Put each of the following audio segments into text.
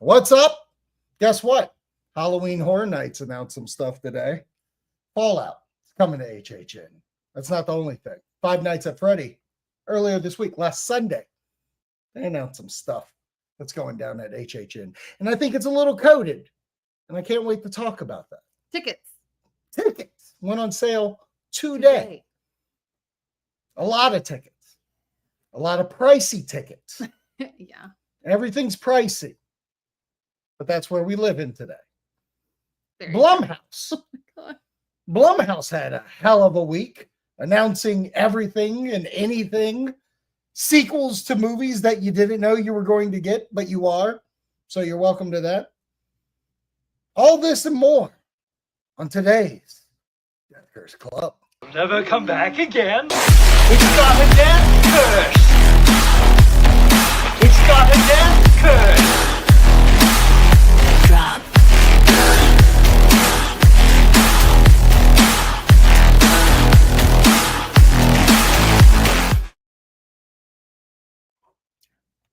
What's up? Guess what? Halloween Horror Nights announced some stuff today. Fallout is coming to HHN. That's not the only thing. Five Nights at Freddy earlier this week, last Sunday, they announced some stuff that's going down at HHN. And I think it's a little coded. And I can't wait to talk about that. Tickets went on sale today. A lot of tickets. A lot of pricey tickets. Yeah. Everything's pricey. But that's where we live in today. Blumhouse. Oh Blumhouse had a hell of a week, announcing everything and anything. Sequels to movies that you didn't know you were going to get, but you are. So you're welcome to that. All this and more on today's Death Curse Club. Never come back again. It's got a death curse. It's got a death curse. Drop.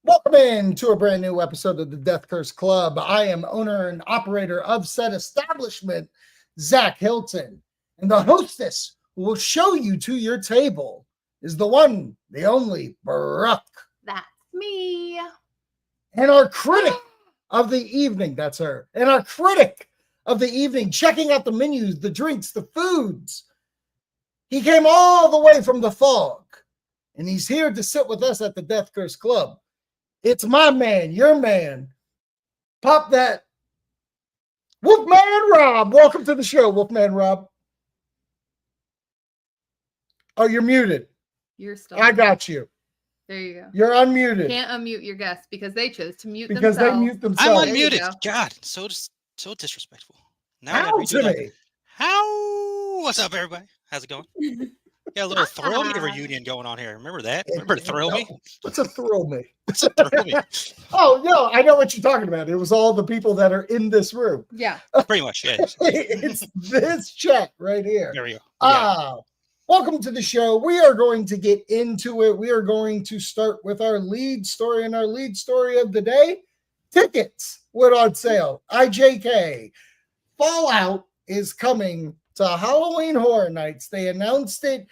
Welcome in to a brand new episode of the Death Curse Club. I am owner and operator of said establishment, Zach Hilton. And the hostess who will show you to your table is the one, the only, Brooke. That's me. And our critic of the evening, that's her. And our critic of the evening, checking out the menus, the drinks, the foods. He came all the way from the fog. And he's here to sit with us at the Death Curse Club. It's my man, your man. Pop that. Wolfman Rob. Welcome to the show, Wolfman Rob. Oh, you're muted. You're still. I got you. There you go. You're unmuted. Can't unmute your guests because they chose to mute because themselves. they mute themselves. I'm unmuted. God, so disrespectful. Now I How gotta redo that. today? How? What's up, everybody? How's it going? Got a little thrill me reunion going on here. Remember that? Remember to thrill me? What's a thrill me? What's a thrill me? Oh, no, I know what you're talking about. It was all the people that are in this room. Yeah. Pretty much, yeah. It's this chat right here. There we go. Yeah. Welcome to the show. We are going to get into it. We are going to start with our lead story, and our lead story of the day, tickets went on sale. IJK. Fallout is coming to Halloween Horror Nights. They announced it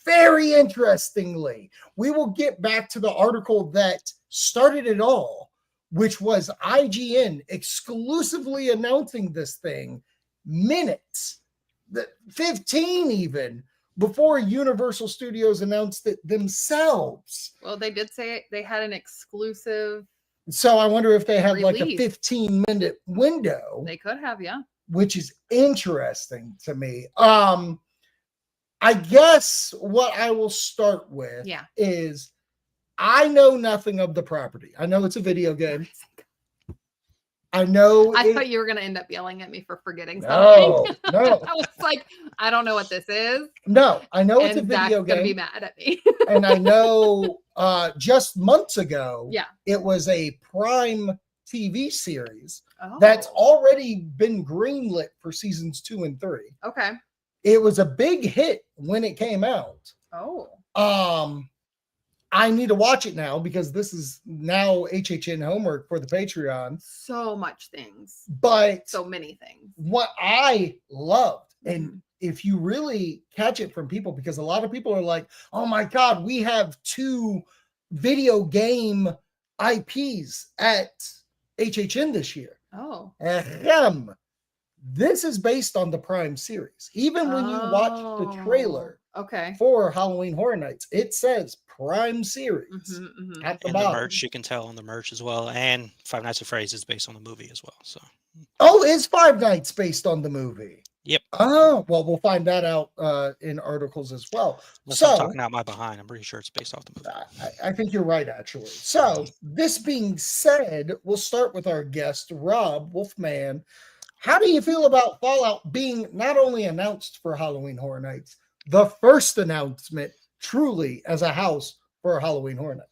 very interestingly. We will get back to the article that started it all, which was IGN exclusively announcing this thing minutes, 15 even, before Universal Studios announced it themselves. Well, they did say they had an exclusive. So I wonder if they had like a release. 15-minute window. They could have, yeah. Which is interesting to me. I guess what I will start with is I know nothing of the property. I know it's a video game. I know. I thought you were going to end up yelling at me for forgetting No, something. no. I was like, I don't know what this is. No, I know it's a And video Zach's going to be game. mad at me. And I know just months ago, Yeah. it was a Prime TV series Oh. that's already been greenlit for seasons 2 and 3. Okay. It was a big hit when it came out. Oh. I need to watch it now because this is now HHN homework for the Patreon. So much things. But So many things. what I loved, and if you really catch it from people, because a lot of people are like, oh my God, we have 2 video game IPs at HHN this year. Oh. Ahem. This is based on the Prime series. Even when you watch the trailer Okay. for Halloween Horror Nights, it says Prime series at the And bottom. the merch, you can tell on the merch as well. And Five Nights at Freddy's is based on the movie as well. So. Oh, is Five Nights based on the movie? Yep. Oh, well, we'll find that out in articles as well. Unless So I'm talking out my behind, I'm pretty sure it's based off the movie. I think you're right, actually. So this being said, we'll start with our guest, Rob Wolfman. How do you feel about Fallout being not only announced for Halloween Horror Nights, the first announcement truly as a house for Halloween Horror Nights?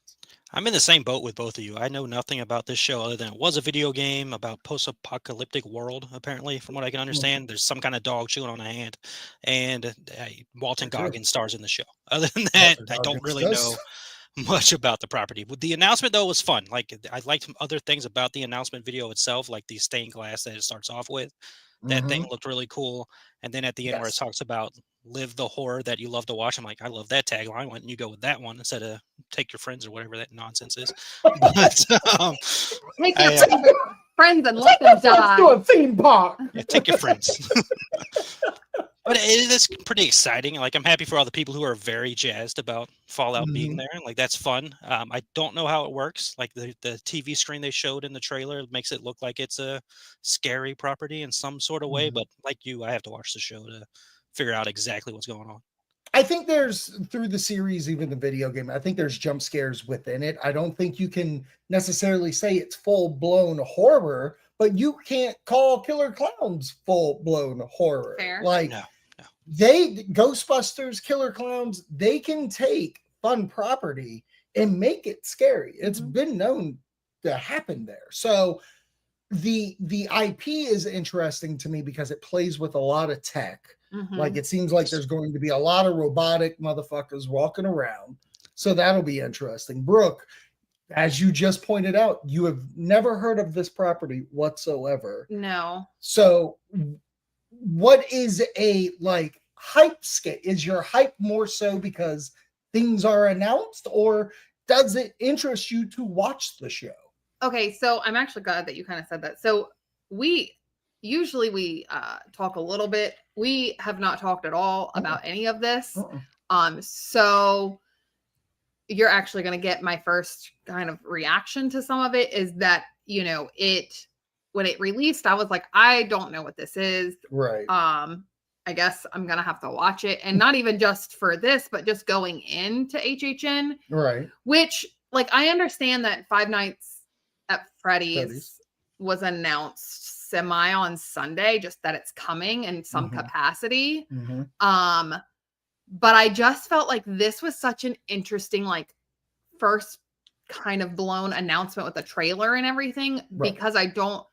I'm in the same boat with both of you. I know nothing about this show other than it was a video game about post-apocalyptic world, apparently, from what I can understand. There's some kind of dog chewing on a hand, and Walton Goggins stars in the show. Other than that, I don't really know much about the property. The announcement though was fun. Like I liked some other things about the announcement video itself, like the stained glass that it starts off with. That thing looked really cool. And then at the end where it Yes. talks about live the horror that you love to watch, I'm like, I love that tagline. Why don't you go with that one instead of take your friends or whatever that nonsense is? But Take your I, friends and let them Let's do die. a theme park. yeah, take your friends. But it is pretty exciting. Like I'm happy for all the people who are very jazzed about Fallout being there. Like that's fun. I don't know how it works. Like the TV screen they showed in the trailer makes it look like it's a scary property in some sort of way. But like you, I have to watch the show to figure out exactly what's going on. I think there's through the series, even the video game, I think there's jump scares within it. I don't think you can necessarily say it's full blown horror, but you can't call Killer Clowns full blown horror. Fair. Like No. Ghostbusters, Killer Clowns, they can take fun property and make it scary. It's been known to happen there. So the IP is interesting to me because it plays with a lot of tech. Like it seems like there's going to be a lot of robotic motherfuckers walking around. So that'll be interesting. Brooke, as you just pointed out, you have never heard of this property whatsoever. No. So what is a like hype scale? Is your hype more so because things are announced, or does it interest you to watch the show? Okay, so I'm actually glad that you kind of said that. So we usually talk a little bit. We have not talked at all about any of this. So you're actually going to get my first kind of reaction to some of it is that, you know, when it released, I was like, I don't know what this is. Right. I guess I'm going to have to watch it, and not even just for this, but just going into HHN. Right. Which, like, I understand that Five Nights at Freddy's was announced semi on Sunday, just that it's coming in some capacity. But I just felt like this was such an interesting, like, first kind of blown announcement with a trailer and everything, because I don't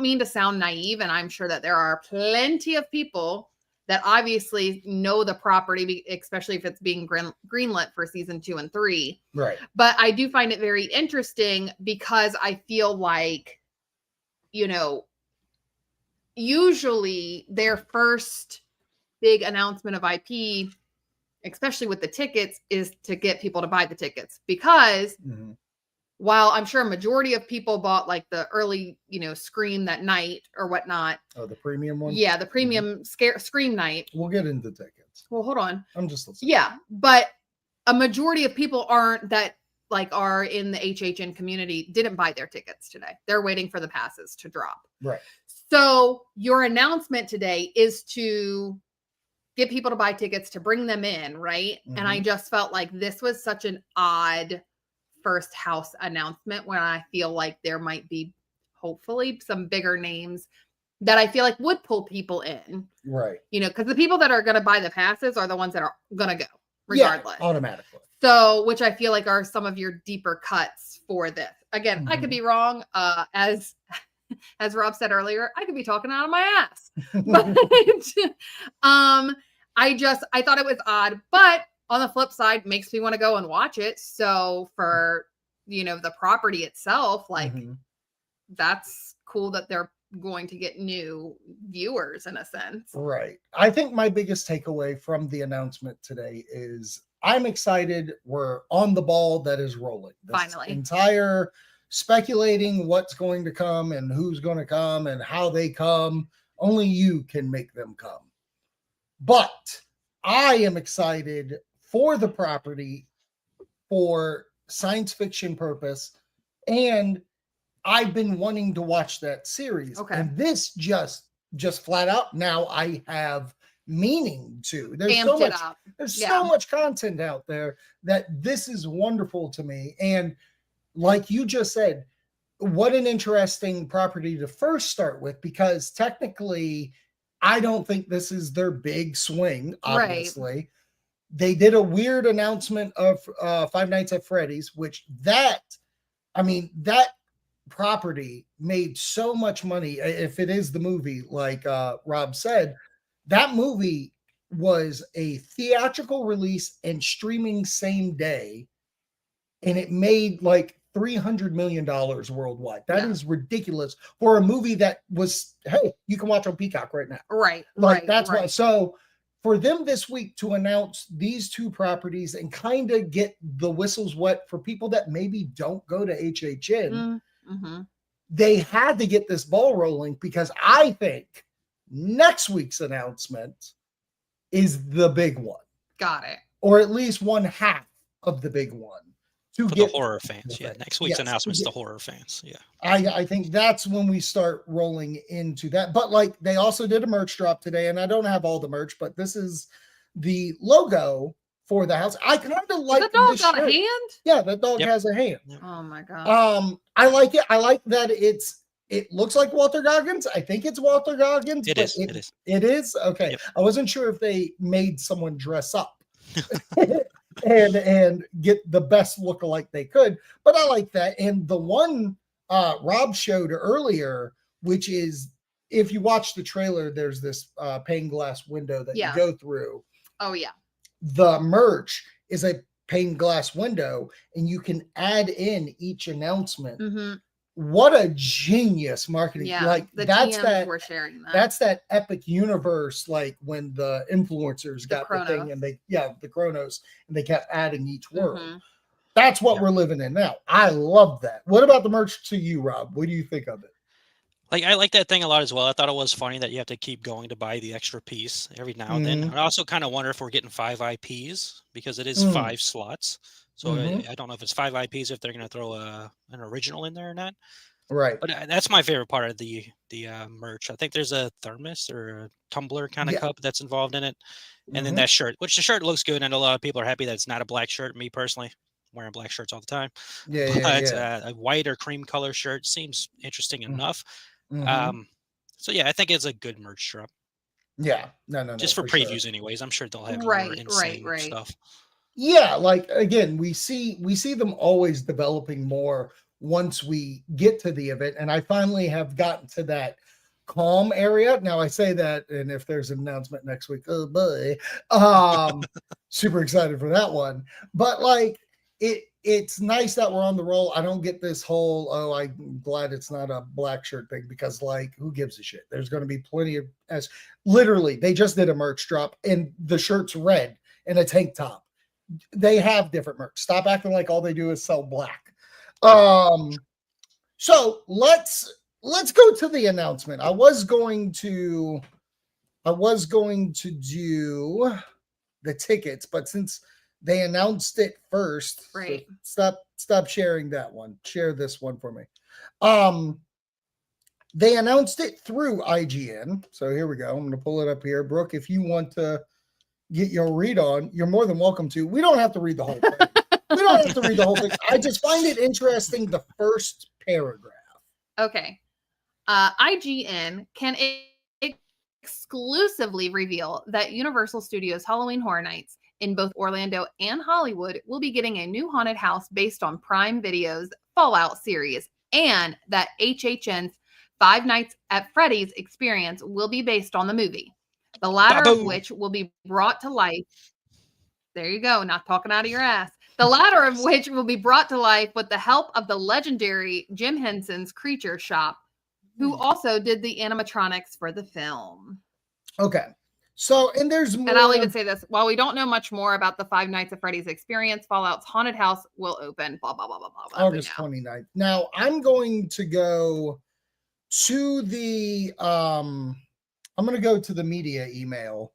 mean to sound naive, and I'm sure that there are plenty of people that obviously know the property, especially if it's being greenlit for season 2 and 3. Right. But I do find it very interesting because I feel like, you know, usually their first big announcement of IP, especially with the tickets, is to get people to buy the tickets, because while I'm sure a majority of people bought like the early, you know, Scream that night or whatnot. Oh, the premium one? Yeah, the premium Scream night. We'll get into tickets. Well, hold on. I'm just listening. Yeah, but a majority of people are in the HHN community didn't buy their tickets today. They're waiting for the passes to drop. Right. So your announcement today is to get people to buy tickets to bring them in, right? And I just felt like this was such an odd first house announcement when I feel like there might be hopefully some bigger names that I feel like would pull people in. Right. You know, because the people that are going to buy the passes are the ones that are going to go regardless. Yeah, automatically. So, which I feel like are some of your deeper cuts for this. Again, I could be wrong. As Rob said earlier, I could be talking out of my ass. But I thought it was odd, but on the flip side, makes me want to go and watch it. So for, you know, the property itself, like that's cool that they're going to get new viewers in a sense. Right. I think my biggest takeaway from the announcement today is I'm excited. We're on the ball that is rolling. This Finally. Entire speculating what's going to come and who's going to come and how they come. Only you can make them come. But I am excited for the property for science fiction purpose, and I've been wanting to watch that series. Okay. And this just flat out now I have meaning to. There's Amped so it much up. there's Yeah. so much content out there that this is wonderful to me. And like you just said, what an interesting property to first start with, because technically I don't think this is their big swing, obviously. Right. They did a weird announcement of Five Nights at Freddy's, which that property made so much money. If it is the movie, like Rob said, that movie was a theatrical release and streaming same day and it made like $300 million worldwide. That is ridiculous for a movie that was, hey, you can watch on Peacock right now. Right. Like that's why. So for them this week to announce these two properties and kind of get the whistles wet for people that maybe don't go to HHN, they had to get this ball rolling, because I think next week's announcement is the big one. Got it. Or at least one half of the big one. For the horror fans, Next week's announcement's the horror fans, I think that's when we start rolling into that. But like, they also did a merch drop today, and I don't have all the merch, but this is the logo for the house. I kind of like the dog got a hand. Yeah, the dog has a hand. Oh my god. I like it. I like that it looks like Walter Goggins. I think it's Walter Goggins. It is. It is? Okay. Yep. I wasn't sure if they made someone dress up and get the best look-alike they could, but I like that. And the one Rob showed earlier, which is, if you watch the trailer, there's this pane glass window that you go through. Oh yeah. The merch is a pane glass window, and you can add in each announcement. What a genius marketing. Yeah, like the that's TMs that were sharing that. That's that epic universe, like when the influencers got Chronos. the thing, and the Chronos, and they kept adding each world. That's what we're living in now. I love that. What about the merch to you, Rob? What do you think of it? Like, I like that thing a lot as well. I thought it was funny that you have to keep going to buy the extra piece every now and then. I also kind of wonder if we're getting 5 IPs, because it is 5 slots. So I don't know if it's 5 IPs, if they're going to throw an original in there or not. Right. But that's my favorite part of the merch. I think there's a thermos or a tumbler kind of cup that's involved in it. And then that shirt, which the shirt looks good. And a lot of people are happy that it's not a black shirt. Me personally, I'm wearing black shirts all the time. A white or cream color shirt seems interesting enough. So yeah, I think it's a good merch drop. Yeah. No. Just for previews anyways. I'm sure they'll have more insane stuff. Yeah, like again, we see them always developing more once we get to the event, and I finally have gotten to that calm area. Now I say that, and if there's an announcement next week, oh boy, super excited for that one. But like it's nice that we're on the roll. I don't get this whole, I'm glad it's not a black shirt thing, because like, who gives a shit? There's going to be plenty of, as literally they just did a merch drop and the shirt's red and a tank top. They have different merch. Stop acting like all they do is sell black. So let's go to the announcement. I was going to do the tickets, but since they announced it first, right? So stop sharing that one. Share this one for me. They announced it through IGN. So here we go. I'm going to pull it up here. Brooke, if you want to get your read on, you're more than welcome to. We don't have to read the whole thing. I just find it interesting, the first paragraph. Okay. IGN can exclusively reveal that Universal Studios Halloween Horror Nights in both Orlando and Hollywood will be getting a new haunted house based on Prime Video's Fallout series, and that HHN's Five Nights at Freddy's experience will be based on the movie. The latter of which will be brought to life. There you go. Not talking out of your ass. The latter of which will be brought to life with the help of the legendary Jim Henson's Creature Shop, who also did the animatronics for the film. Okay. So, and there's more. And I'll even say this. While we don't know much more about the Five Nights at Freddy's experience, Fallout's haunted house will open, blah, blah, blah, blah, blah. August 29th. Now, I'm going to go to the, I'm going to go to the media email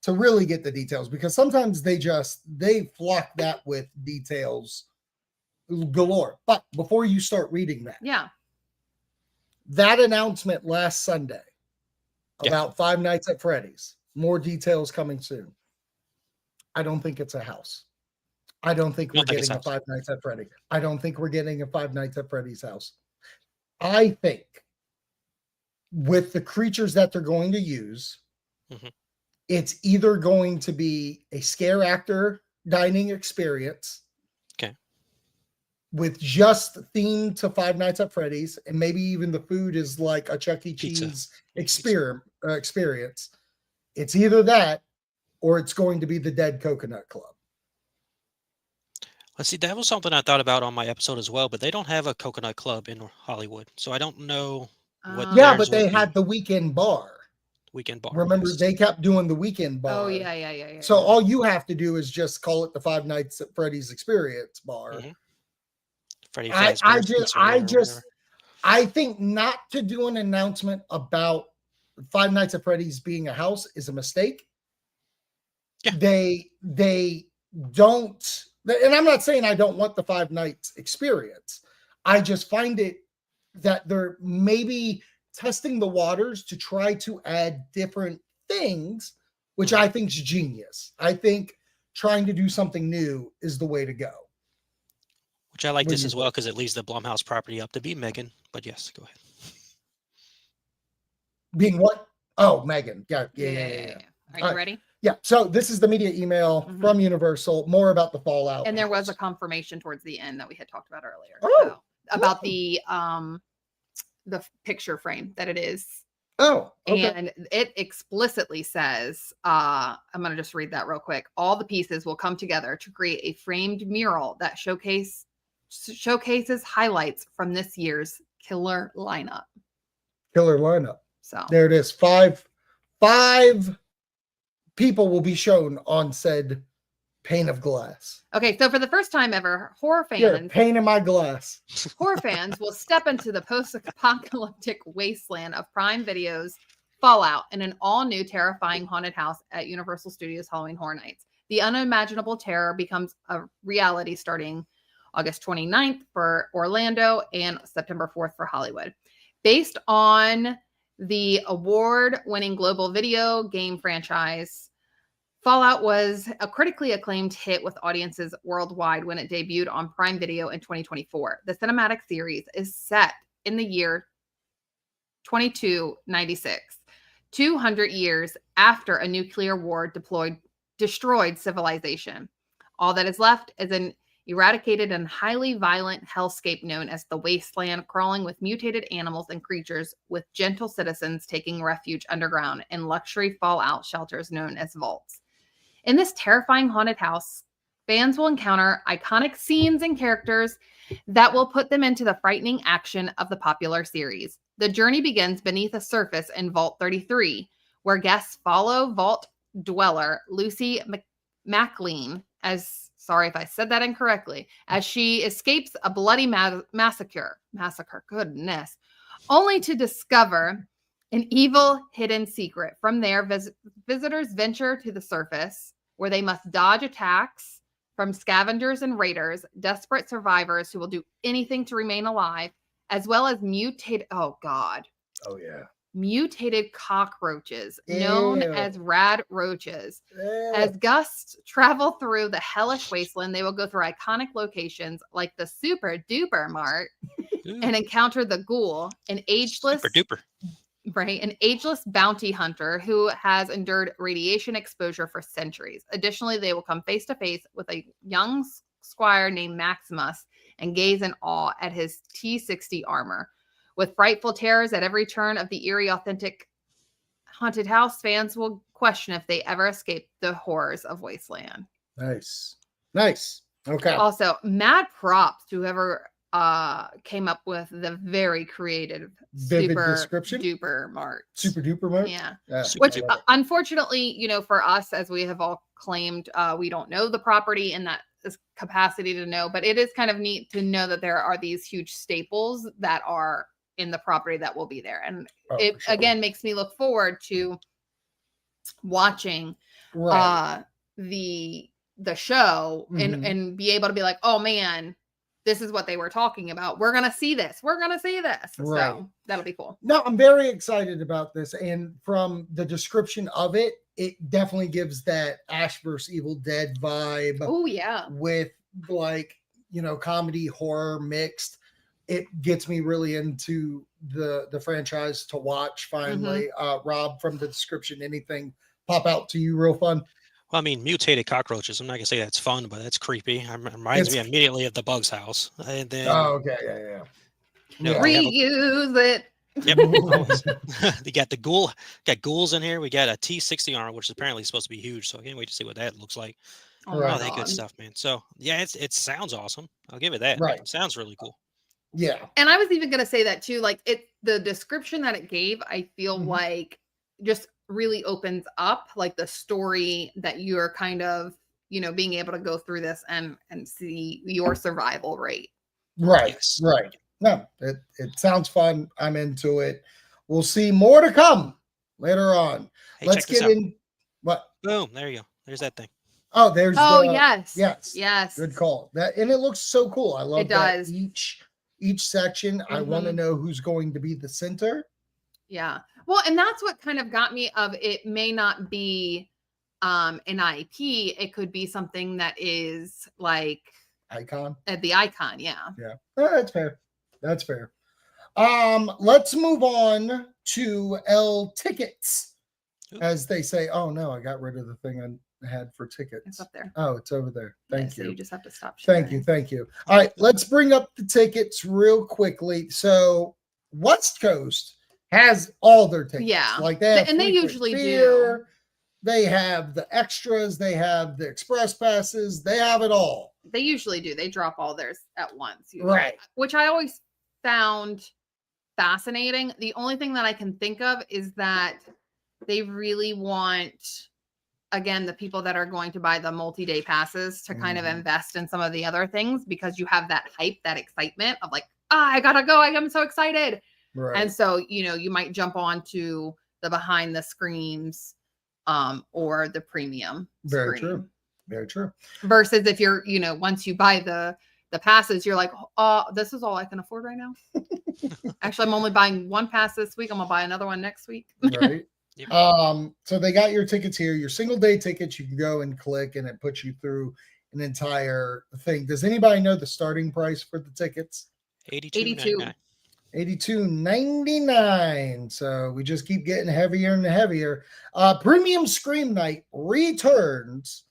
to really get the details, because sometimes they flock that with details galore. But before you start reading that announcement last Sunday about Five Nights at Freddy's, more details coming soon. I don't think it's a house. I don't think we're getting a Five Nights at Freddy. I don't think we're getting a Five Nights at Freddy's house. I think with the creatures that they're going to use, it's either going to be a scare actor dining experience, with just themed to Five Nights at Freddy's, and maybe even the food is like a Chuck E. Cheese experience. It's either that, or it's going to be the Dead Coconut Club. Well, see, that was something I thought about on my episode as well, but they don't have a coconut club in Hollywood, so I don't know what Yeah, theirs but would they be. had the weekend bar. Weekend bar. Remember, yes. they kept doing the weekend bar. Oh yeah. So all you have to do is just call it the Five Nights at Freddy's Experience bar. Mhm. Freddy I Fazbear's just, Pizzeria or whatever. I think not to do an announcement about Five Nights at Freddy's being a house is a mistake. Yeah. They don't, and I'm not saying I don't want the Five Nights experience. I just find it that they're maybe testing the waters to try to add different things, which I think is genius. I think trying to do something new is the way to go. Which I like What do this you as well because it leaves the Blumhouse property up to be Megan. But yes, go ahead. Being what? Oh, Megan. Yeah. Are you Alright. ready? Yeah. So this is the media email Mhm. from Universal, more about the Fallout. And there was a house. confirmation towards the end that we had talked about earlier. Oh. About the picture frame that it is. Oh, okay. And it explicitly says, I'm going to just read that real quick. All the pieces will come together to create a framed mural that showcases highlights from this year's killer lineup. Killer lineup. So There it is. Five people will be shown on said pane of glass. okay, so for the first time ever, horror Here, fans pane in my glass. will step into the post-apocalyptic wasteland of Prime Video's Fallout in an all-new terrifying haunted house at Universal Studios Halloween Horror Nights. The unimaginable terror becomes a reality starting August 29th for Orlando and September 4th for Hollywood. Based on the award-winning global video game franchise, Fallout was a critically acclaimed hit with audiences worldwide when it debuted on Prime Video in 2024. The cinematic series is set in the year 2296, 200 years after a nuclear war destroyed civilization. All that is left is an eradicated and highly violent hellscape known as the Wasteland, crawling with mutated animals and creatures, with gentle citizens taking refuge underground in luxury fallout shelters known as vaults. In this terrifying haunted house, fans will encounter iconic scenes and characters that will put them into the frightening action of the popular series. The journey begins beneath the surface in Vault 33, where guests follow vault dweller Lucy McLean, sorry if I said that incorrectly, as she escapes a bloody massacre, goodness, only to discover an evil hidden secret. From there, visitors venture to the surface, where they must dodge attacks from scavengers and raiders, desperate survivors who will do anything to remain alive, as well as mutated cockroaches known as rad roaches. Ew. As guests travel through the hellish wasteland, they will go through iconic locations like the Super Duper Mart and encounter the ghoul, an ageless bounty hunter who has endured radiation exposure for centuries. Additionally, they will come face to face with a young squire named Maximus and gaze in awe at his T-60 armor. With frightful terrors at every turn of the eerie, authentic haunted house, fans will question if they ever escaped the horrors of Wasteland. Nice. Okay. Also, mad props to whoever came up with the very creative Vivid Super description? Duper Mart. Super duper Mark? Yeah. Super Which, duper. unfortunately, for us, as we have all claimed, we don't know the property in that capacity to know, but it is kind of neat to know that there are these huge staples that are in the property that will be there. And it for sure. again makes me look forward to watching Right. the show Mhm. and be able to be like, oh man, this is what they were talking about. We're gonna see this. Right. So that'll be cool. No, I'm very excited about this. And from the description of it, it definitely gives that Ash vs. Evil Dead vibe Oh yeah. with comedy, horror mixed. It gets me really into the franchise to watch finally. Rob, from the description, anything pop out to you real fun? Well, I mean, mutated cockroaches. I'm not gonna say that's fun, but that's creepy. It reminds me immediately of the Bug's house. And then, Okay, yeah. No, Yeah. we have Reuse it. Yep. They got got ghouls in here. We got a T-60 armor, which is apparently supposed to be huge. So I can't wait to see what that looks like. Oh Right. my All that good God. stuff, man. So yeah, it sounds awesome. I'll give it that. Right. It sounds really cool. Yeah. And I was even gonna say that too. Like the description that it gave, I feel Mhm. like just really opens up like the story that you're kind of, being able to go through this and see your survival rate. Right. Yes. Right. No, it sounds fun. I'm into it. We'll see more to come later on. Hey, Let's check this get out. in. What? Boom. There you go. There's that thing. Oh, there's Oh the yes. yes. Yes. Good call. That and it looks so cool. I love It does. that each section. I want to Mhm. know who's going to be the center. Yeah. Well, and that's what kind of got me of it may not be an IP. It could be something that is like Icon. the icon. Yeah. Yeah. Oh, that's fair. That's fair. Let's move on to L tickets. Ooh. As they say, oh no, I got rid of the thing I had for tickets. It's up there. Oh, it's over there. Thank So you. you just have to stop sharing. Thank you. Thank you. All right, let's bring up the tickets real quickly. So West Coast has all their tickets. Yeah. Like they have And they frequent usually fear, they have the extras, they have the express passes, they have it all. They usually do. They drop all theirs at once. Usually. Right. Which I always found fascinating. The only thing that I can think of is that they really want, again, the people that are going to buy the multi-day passes to kind of Mhm. invest in some of the other things, because you have that hype, that excitement of like, I gotta go. I'm so excited. Right. And so, you might jump on to the behind the screens or the premium Very screen. true. Very true. Versus if you're, once you buy the passes, you're like, this is all I can afford right now. Actually, I'm only buying one pass this week. I'm gonna buy another one next week. Right. Yep. So they got your tickets here, your single day tickets. You can go and click, and it puts you through an entire thing. Does anybody know the starting price for the tickets? $82.99. $82.99. So we just keep getting heavier and heavier. Premium Scream Night returns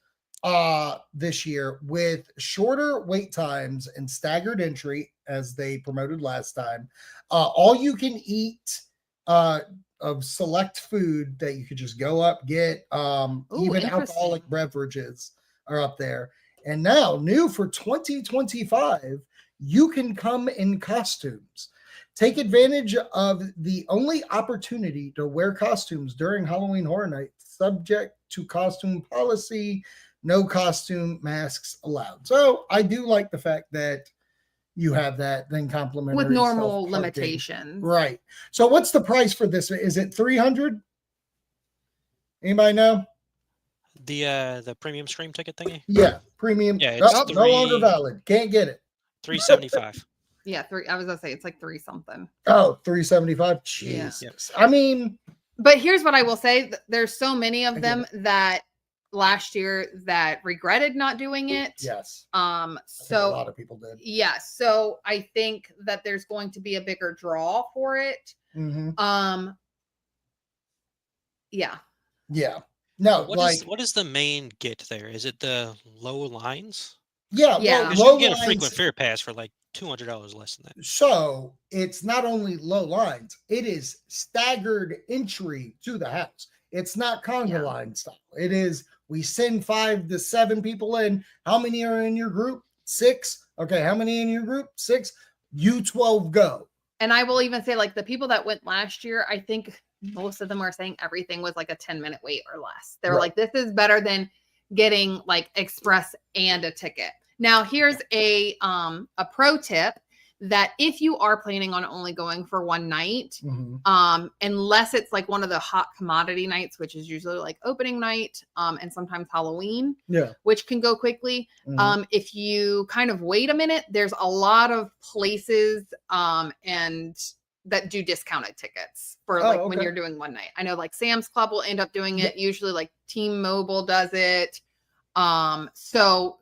this year with shorter wait times and staggered entry, as they promoted last time. All you can eat of select food that you could just go up, get. Even alcoholic beverages are up there. And now, new for 2025, you can come in costumes. Take advantage of the only opportunity to wear costumes during Halloween Horror Night, subject to costume policy, no costume masks allowed. So I do like the fact that you have that, then complimentary with normal self-parking. limitations. Right. So what's the price for this? Is it $300? Anybody know? The premium stream ticket thingy? Yeah, premium. Yeah, it's no longer valid. Can't get it. $375. Yeah, I was gonna say it's like 3 something. Oh, $375. Yeah. Jesus. I mean, but here's what I will say: there's so many of I get them that last year that regretted not doing it. yes. So a lot of people did. Yeah. So I think that there's going to be a bigger draw for it. Mm-hmm. Yeah. Yeah. No, what is the main get there? Is it the low lines? Yeah. Yeah. Well, Because you can get a frequent fear pass for like $200 less than that. So it's not only low lines, it is staggered entry to the house. It's not conga line style. It is, we send 5 to 7 people in. How many are in your group? 6. Okay. How many in your group? 6. You 12 go. And I will even say, like, the people that went last year, I think most of them are saying everything was like a 10-minute wait or less. They were like, this is better than getting like express and a ticket. Now, here's a pro tip that if you are planning on only going for one night, unless it's like one of the hot commodity nights, which is usually like opening night and sometimes Halloween, which can go quickly. If you kind of wait a minute, there's a lot of places and that do discounted tickets for like when you're doing one night. I know like Sam's Club will end up doing it. Usually like T-Mobile does it. So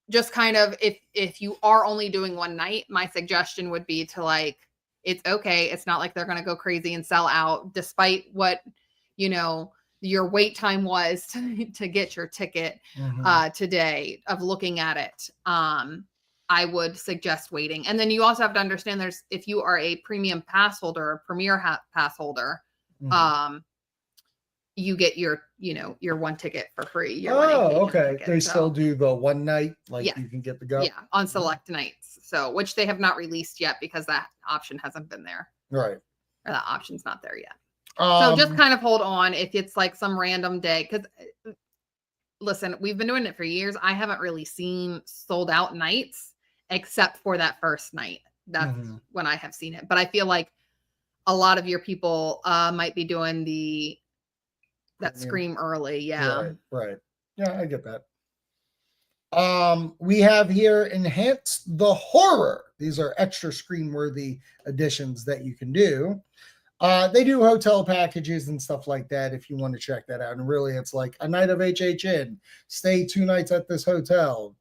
just kind of if you are only doing one night, my suggestion would be to like, it's okay. It's not like they're going to go crazy and sell out despite what, your wait time was to get your ticket today of looking at it. I would suggest waiting. And then you also have to understand if you are a premium pass holder or premier pass holder, you get your, your one ticket for free. Your Oh, okay. ticket, They so, still do the one night, like Yeah. you can get the go. yeah, on select nights. So, which they have not released yet because that option hasn't been there, Right. or that option's not there yet. So just Um, kind of hold on if it's like some random day, because listen, we've been doing it for years. I haven't really seen sold out nights except for that first night. That's Mhm. when I have seen it. But I feel like a lot of your people might be doing that Premium. scream early. Yeah. Right. Yeah, I get that. We have here Enhance the Horror. These are extra screen-worthy additions that you can do. They do hotel packages and stuff like that if you want to check that out. And really, it's like a night of HHN, stay 2 nights at this hotel,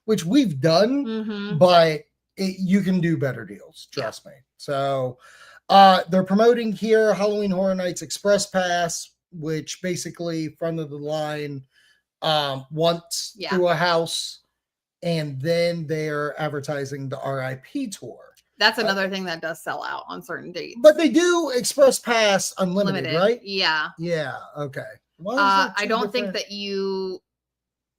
which we've done, Mm-hmm. but you can do better deals, trust me. So they're promoting here Halloween Horror Nights Express Pass, which basically front of the line once through a house, and then they're advertising the RIP tour. That's another thing that does sell out on certain dates. But they do Express Pass Unlimited, right? Yeah. Yeah. Okay. I don't think that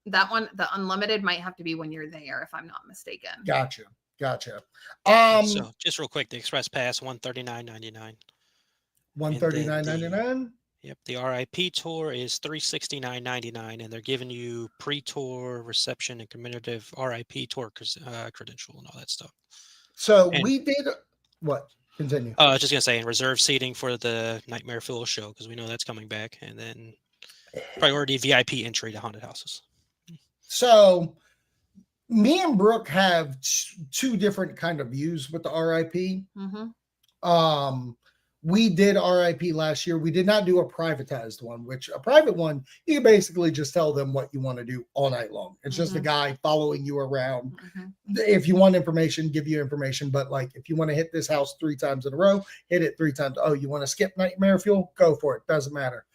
that one, the Unlimited, might have to be when you're there, if I'm not mistaken. Gotcha. So just real quick, the Express Pass $139.99. $139.99. Yep, the RIP tour is $369.99, and they're giving you pre-tour reception and commemorative RIP tour credential and all that stuff. So we did what? Continue. I was just gonna say, and reserve seating for the Nightmare Fuel show because we know that's coming back, and then priority VIP entry to haunted houses. So me and Brooke have 2 different kind of views with the RIP. Mm-hmm. We did RIP last year. We did not do a privatized one, which a private one, you basically just tell them what you want to do all night long. It's just a guy following you around. If you want information, give you information. But like, if you want to hit this house 3 times in a row, hit it 3 times. Oh, you want to skip Nightmare Fuel? Go for it. Doesn't matter.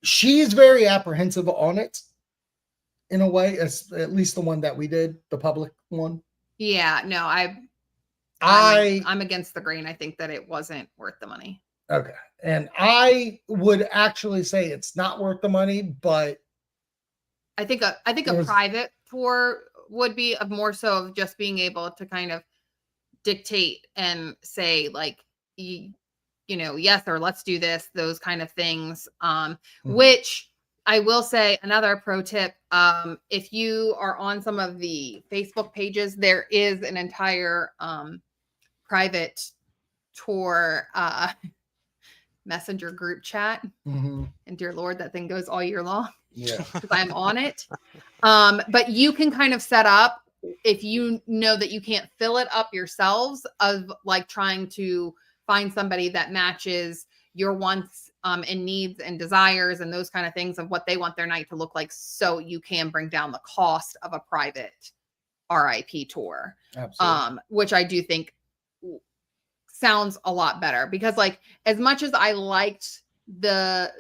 She's very apprehensive on it in a way, at least the one that we did, the public one. Yeah, no, I'm against the grain. I think that it wasn't worth the money. Okay. And I would actually say it's not worth the money, but I think a private tour would be more so of just being able to kind of dictate and say like, yes, or let's do this, those kind of things. Which I will say, another pro tip, if you are on some of the Facebook pages, there is an entire private tour messenger group chat. And dear Lord, that thing goes all year long. Yeah. Because I'm on it. But you can kind of set up, if you know that you can't fill it up yourselves, of like trying to find somebody that matches your wants and needs and desires and those kind of things of what they want their night to look like, so you can bring down the cost of a private RIP tour. Absolutely. Which I do think sounds a lot better, because like, as much as I liked the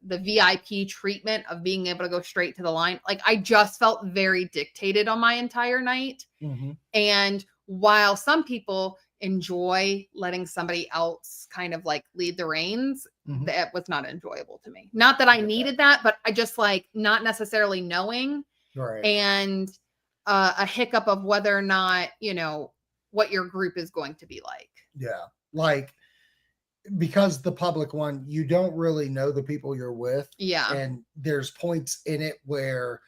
VIP treatment of being able to go straight to the line, like I just felt very dictated on my entire night. And while some people enjoy letting somebody else kind of like lead the reins, that was not enjoyable to me. Not that I needed that, but I just like not necessarily knowing, and a hiccup of whether or not, what your group is going to be like. Yeah. Like, because the public one, you don't really know the people you're with. Yeah. And there's points in it where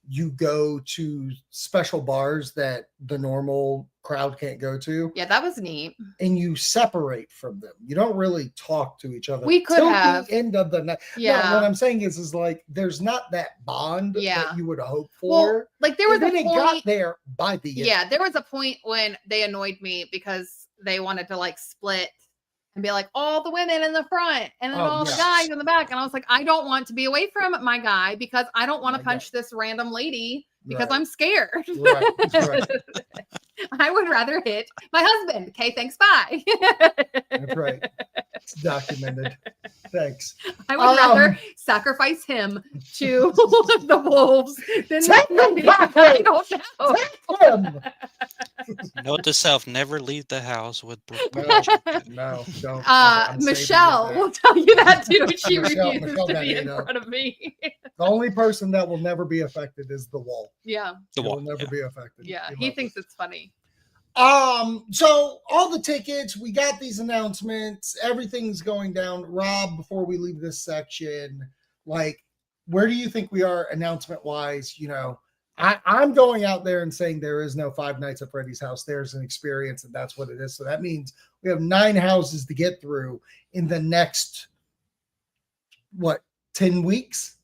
you go to special bars that the normal crowd can't go to. Yeah, that was neat. And you separate from them. You don't really talk to each other. We could have. The end of the night. Yeah. No, what I'm saying is like, there's not that bond that you would hope for. Well, like there was a point. It got there by the end. Yeah, there was a point when they annoyed me because they wanted to like split and be like, all the women in the front and then all the guys in the back. And I was like, I don't want to be away from my guy because I don't want to punch this random lady because I'm scared. Right. I would rather hit my husband. Okay, thanks, bye. That's right. It's documented. Thanks. I would rather sacrifice him to the wolves than I don't know. Him. Note to self: never leave the house with. No, don't. I'm saving Michelle that. will tell you that too. She Michelle refuses to be in Magneto. front of me. The only person that will never be affected is the wall. Yeah. The He will wall. never be affected. Yeah. He He loves thinks it. it's funny. So all the tickets, we got these announcements, everything's going down. Rob, before we leave this section, like, where do you think we are announcement wise? You know, I'm going out there and saying there is no Five Nights at Freddy's house. There's an experience, and that's what it is. So that means we have 9 houses to get through in the next, 10 weeks?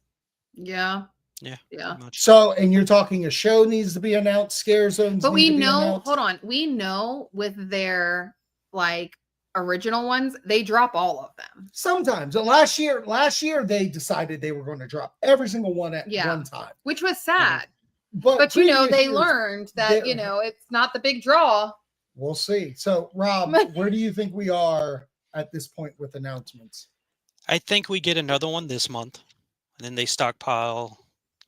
Yeah. Yeah. Yeah. Much. So, and you're talking a show needs to be announced, scare zones. But need we to be know, announced. hold on. We know with their like original ones, they drop all of them. Sometimes. Last year they decided they were going to drop every single one at one time. Which was sad. But you know, previous they years, learned that, you know, it's not the big draw. We'll see. So, Rob, where do you think we are at this point with announcements? I think we get another one this month, and then they stockpile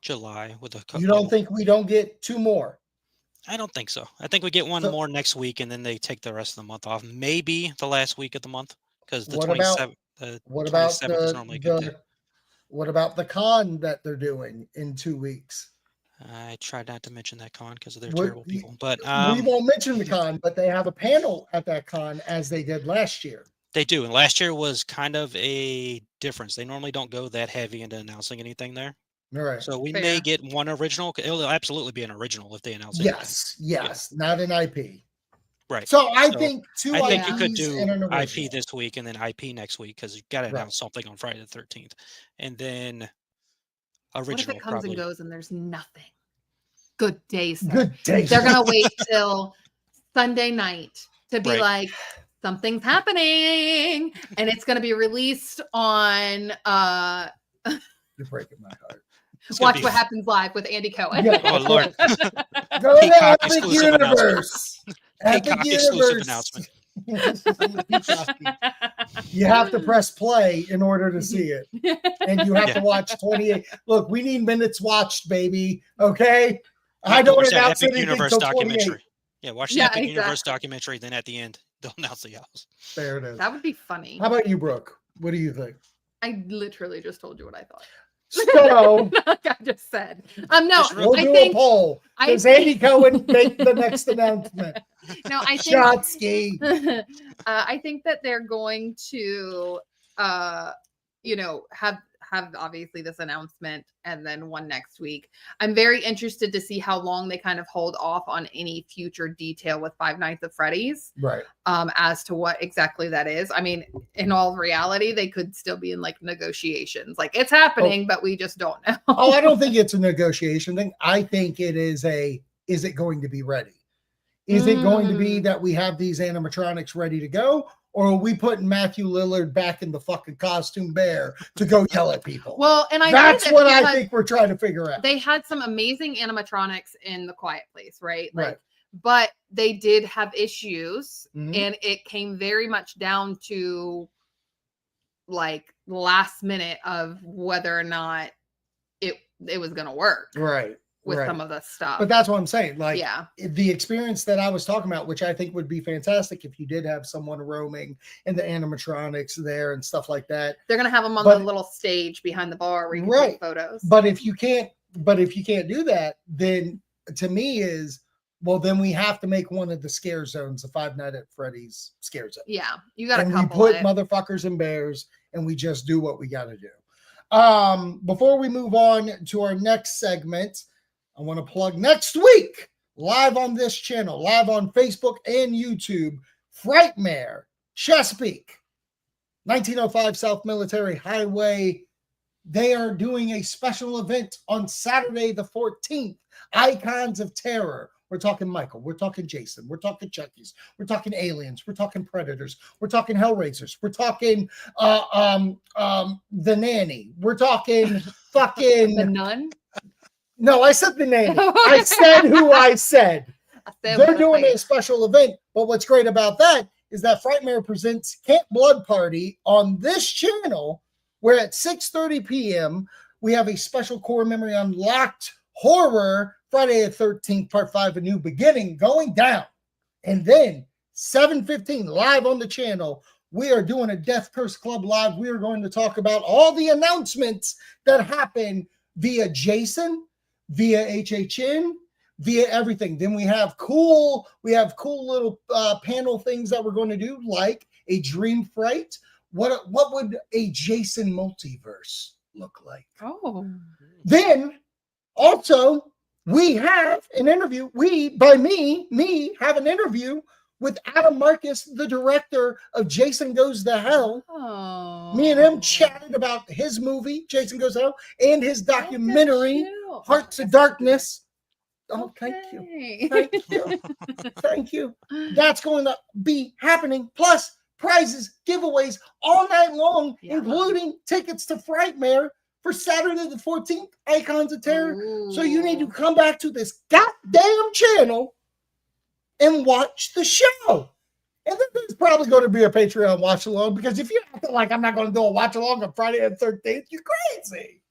July with a couple. You don't think we don't get 2 more? I don't think so. I think we get one more next week, and then they take the rest of the month off. Maybe the last week of the month, because the 27th. What about 27th is normally a good day. What about the con that they're doing in 2 weeks? I tried not to mention that con because they're terrible people. But we won't mention the con, but they have a panel at that con as they did last year. They do, and last year was kind of a difference. They normally don't go that heavy into announcing anything there. All right. So we may get one original. It'll absolutely be an original if they announce it. Yes, not an IP. Right. So I think two. I think you could IPs do and an IP original. this week and then IP next week because you got to announce something on Friday the 13th, and then original. What if it comes probably. and goes and there's nothing? Good day, sir. Good day. They're gonna wait till Sunday night to be like, something's happening, and it's gonna be released on You're breaking my heart. Watch What Happens Live with Andy Cohen. Yeah. Oh Lord. Go to Peacock Epic exclusive Universe. Epic Peacock Universe. exclusive announcement. You have to press play in order to see it. And you have to watch 28. Look, we need minutes watched, baby. Okay? I don't watch that announce Epic anything Universe till documentary. 28. Yeah, watch the Epic Universe documentary. Then at the end, they'll announce the house. There it is. That would be funny. How about you, Brooke? What do you think? I literally just told you what I thought. So like I just said. No, we'll do a poll. Does Andy Cohen make the next announcement? No, I think Shotsky. I think that they're going to you know, have obviously this announcement and then one next week. I'm very interested to see how long they kind of hold off on any future detail with Five Nights at Freddy's. Right. As to what exactly that is. I mean, in all reality, they could still be in like negotiations. Like it's happening, but we just don't know. Oh, I don't think it's a negotiation thing. I think it is is it going to be ready? Is it going to be that we have these animatronics ready to go? Or are we putting Matthew Lillard back in the fucking costume bear to go yell at people? Well, and that's what I think we're trying to figure out. They had some amazing animatronics in The Quiet Place, right? Like, right. But they did have issues, and it came very much down to like last minute of whether or not it was going to work. Right. With some of the stuff. But that's what I'm saying. Like, yeah, the experience that I was talking about, which I think would be fantastic if you did have someone roaming and the animatronics there and stuff like that. They're gonna have them on the little stage behind the bar where you can take photos. But if you can't do that, then to me then we have to make one of the scare zones, the Five Nights at Freddy's scare zone. Yeah, you got to couple. We put motherfuckers and bears, and we just do what we got to do. Before we move on to our next segment, I want to plug next week, live on this channel, live on Facebook and YouTube, Frightmare, Chesapeake, 1905 South Military Highway. They are doing a special event on Saturday the 14th, Icons of Terror. We're talking Michael. We're talking Jason. We're talking Chucky's. We're talking aliens. We're talking predators. We're talking Hellraisers. We're talking the nanny. We're talking fucking the nun. No, I said the name. I said who I said. They're doing a special event, but what's great about that is that Frightmare presents Camp Blood Party on this channel where at 6:30 p.m. we have a special core memory unlocked horror Friday the 13th, Part 5, A New Beginning going down. And then 7:15 live on the channel, we are doing a Death Curse Club live. We are going to talk about all the announcements that happen via Jason, via HHN, via everything. Then we have cool little panel things that we're going to do, like a Dream Fright. What would a Jason multiverse look like? Oh. Then also we have an interview. Me have an interview with Adam Marcus, the director of Jason Goes to Hell. Oh. Me and him chatted about his movie, Jason Goes to Hell, and his documentary, Hearts of Darkness. Oh, thank you. Thank you. Thank you. That's going to be happening. Plus, prizes, giveaways all night long, including tickets to Frightmare for Saturday the 14th, Icons of Terror. Ooh. So you need to come back to this goddamn channel and watch the show. And then there's probably going to be a Patreon watch along, because if you're acting like I'm not going to do a watch along on Friday the 13th, you're crazy.